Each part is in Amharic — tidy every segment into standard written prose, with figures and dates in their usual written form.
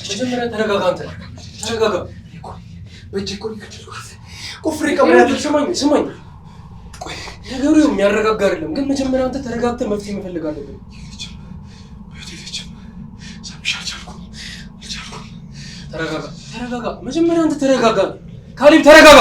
መጀመሪያ ተረጋጋ። አንተ ተረጋጋ። ስማኝ፣ ነገሩ የሚያረጋጋ አይደለም፣ ግን መጀመሪያ አንተ ተረጋግተህ መፍትሄ መፈለግ አለብን። ተረጋጋ። መጀመሪያ አንተ ተረጋጋ። ካሌብ ተረጋጋ።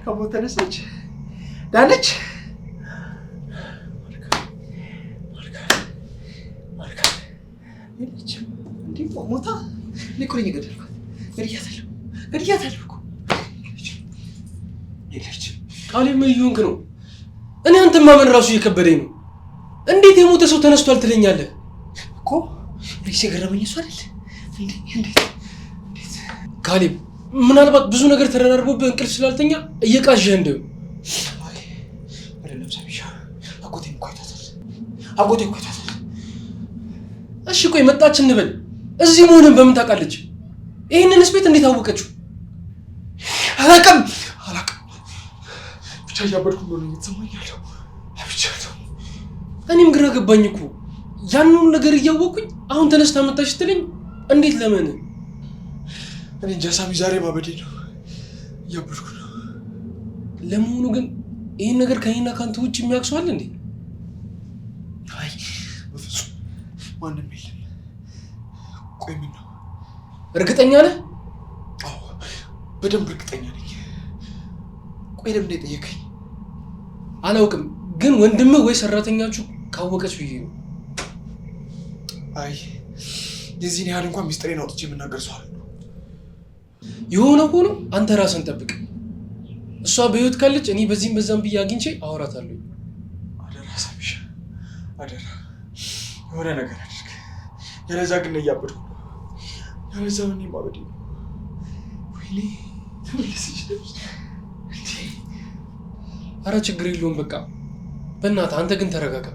ከሞት ተነሳች ዳነች። ሞታ ልኩኝ ገደልኳት። ገድያታለሁ እኮ ካሌብ ምን እየሆንክ ነው? እኔ አንተን ማመን ራሱ እየከበደኝ ነው። እንዴት የሞተ ሰው ተነስቷል ትለኛለህ እኮ? እኔ ሲገረመኝ እሱ አይደል? እንዴት ካሌብ፣ ምናልባት ብዙ ነገር ተደራርቦብህ እንቅልፍ ስላልተኛ እየቃዠህ እንደው። አይደለም ሳሚሻ፣ አጎቴ እኮ አይቷታል። እሺ ቆይ መጣች እንበል፣ እዚህ መሆንን በምን ታውቃለች? ይህንንስ ቤት እንዴት አወቀችው? አላውቅም። ብቻ እያበድኩ ነው የተሰማኝ ያለው። እኔም ግራ ገባኝ እኮ ያንኑ ነገር እያወቅኩኝ አሁን ተነስታ መጣች ስትለኝ እንዴት ለምን? እኔ እንጃ ሳሚ፣ ዛሬ ማበዴ ነው። እያበድኩ ነው። ለመሆኑ ግን ይህን ነገር ከእኔና ከአንተ ውጭ የሚያውቅ ሰው አለ እንዴ? አይ በፍጹም ማንም የለም። ቆይ ምን ነው? እርግጠኛ ነህ? አዎ በደንብ እርግጠኛ ነኝ። ቆይ ለምን የጠየቀኝ? አላውቅም፣ ግን ወንድምህ ወይ ሰራተኛችሁ ካወቀች ብዬ ነው። አይ የዚህን ያህል እንኳን ሚስጥሬን አውጥቼ የምናገር ሰው አለ። የሆነ ሆኖ አንተ ራስን ጠብቅ። እሷ በህይወት ካለች እኔ በዚህም በዛም ብዬ አግኝቼ አወራታለሁ። አደራ ሳሚሻ፣ አደራ የሆነ ነገር አድርግ። ያለዛ ግን እያበድኩ ነው። ያለዛ ምን ማበድ ነው? ወይኔ ተመለስሽ ደስ። ኧረ ችግር የለውም በቃ። በእናትህ አንተ ግን ተረጋጋ።